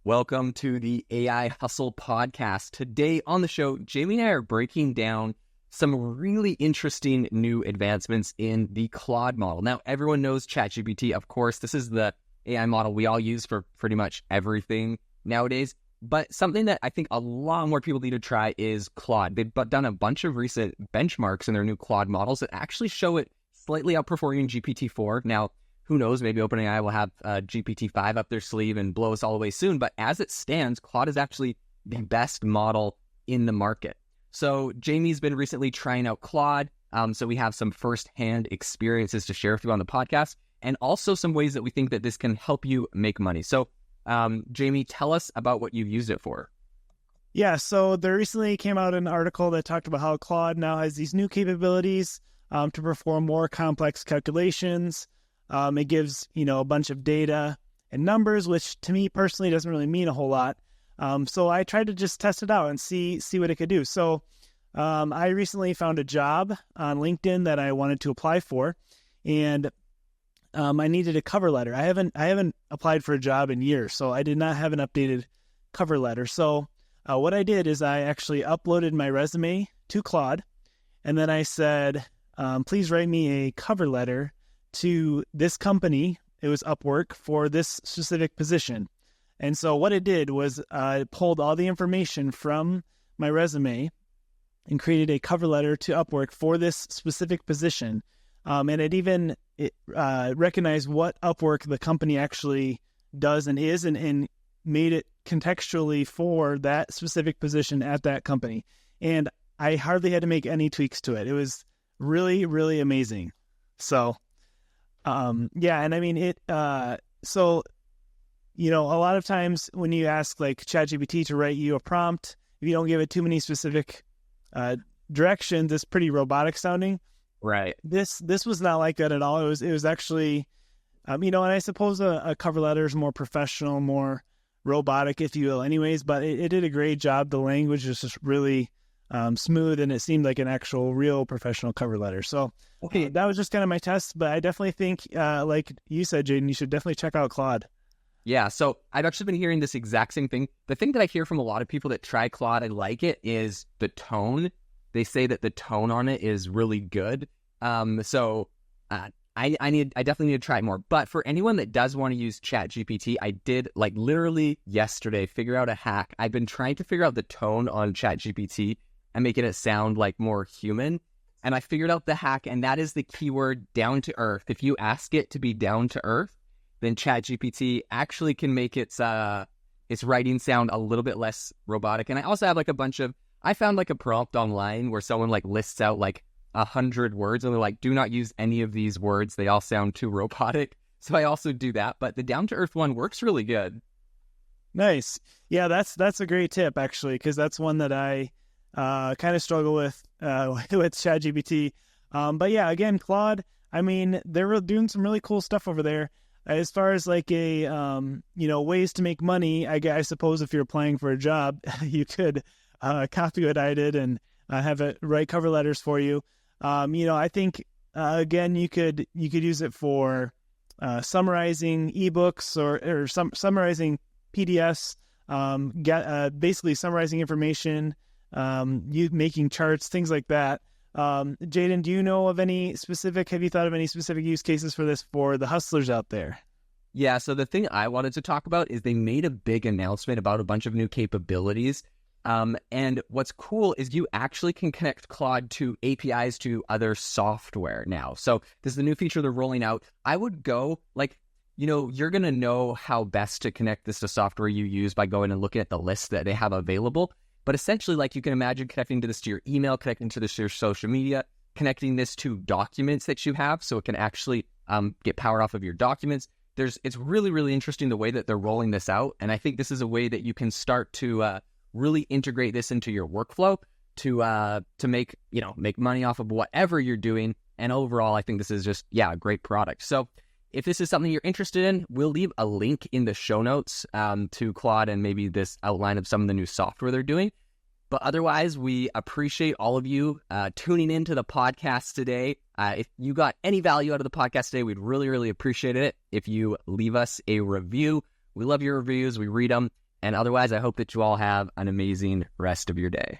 Welcome to the AI Hustle podcast. Today on the show, Jamie and I are breaking down some really interesting new advancements in the Claude model. Now, everyone knows ChatGPT, of course. This is the AI model we all use for pretty much everything nowadays. But something that I think a lot more people need to try is Claude. They've done a bunch of recent benchmarks in their new Claude models that actually show it slightly outperforming GPT-4. Now, who knows, maybe OpenAI will have GPT-5 up their sleeve and blow us all away soon. But as it stands, Claude is actually the best model in the market. So Jamie's been recently trying out Claude. So we have some firsthand experiences to share with you on the podcast, and also some ways that we think that this can help you make money. So Jamie, tell us about what you've used it for. Yeah, so there recently came out an article that talked about how Claude now has these new capabilities to perform more complex calculations. It gives, a bunch of data and numbers, which to me personally doesn't really mean a whole lot. So I tried to just test it out and see what it could do. So I recently found a job on LinkedIn that I wanted to apply for, and I needed a cover letter. I haven't applied for a job in years, so I did not have an updated cover letter. So what I did is I actually uploaded my resume to Claude, and then I said, please write me a cover letter to this company. It was Upwork for this specific position. And so what it did was it pulled all the information from my resume and created a cover letter to Upwork for this specific position. And it recognized what Upwork, the company, actually does and is, and made it contextually for that specific position at that company. And I hardly had to make any tweaks to it. It was really, really amazing. So and I mean, so, a lot of times when you ask like ChatGPT to write you a prompt, if you don't give it too many specific directions, it's pretty robotic sounding. Right. This was not like that at all. It was actually, and I suppose a cover letter is more professional, more robotic, if you will, anyways, but it did a great job. The language is just really smooth, and it seemed like an actual real professional cover letter. So that was just kind of my test, but I definitely think, like you said, Jaden, you should definitely check out Claude. Yeah, so I've actually been hearing this exact same thing. The thing that I hear from a lot of people that try Claude and like it is the tone. They say that the tone on it is really good. I definitely need to try it more. But for anyone that does want to use ChatGPT, I did literally yesterday figure out a hack. I've been trying to figure out the tone on ChatGPT and making it sound like more human. And I figured out the hack, and that is the keyword down to earth. If you ask it to be down to earth, then ChatGPT actually can make its writing sound a little bit less robotic. And I also have I found a prompt online where someone lists out 100 words, and they're like, do not use any of these words. They all sound too robotic. So I also do that, but the down to earth one works really good. Nice. Yeah, that's a great tip actually, because that's one that I kind of struggle with ChatGPT. But yeah, again, Claude, I mean, they're doing some really cool stuff over there. As far as ways to make money, I suppose if you're applying for a job, you could copy what I did and have it write cover letters for you. I think, again, you could use it for summarizing ebooks or summarizing PDFs, basically summarizing information, you making charts, things like that. Jaden, do you know of have you thought of any specific use cases for this for the hustlers out there? Yeah, so the thing I wanted to talk about is they made a big announcement about a bunch of new capabilities. And what's cool is you actually can connect Claude to APIs to other software now. So this is the new feature they're rolling out. I would go you're going to know how best to connect this to software you use by going and looking at the list that they have available. But essentially, you can imagine connecting this to your email, connecting to this to your social media, connecting this to documents that you have so it can actually get power off of your documents. It's really, really interesting the way that they're rolling this out. And I think this is a way that you can start to really integrate this into your workflow to make money off of whatever you're doing. And overall, I think this is just, a great product. So if this is something you're interested in, we'll leave a link in the show notes to Claude and maybe this outline of some of the new software they're doing. But otherwise, we appreciate all of you tuning into the podcast today. If you got any value out of the podcast today, we'd really, really appreciate it if you leave us a review. We love your reviews. We read them. And otherwise, I hope that you all have an amazing rest of your day.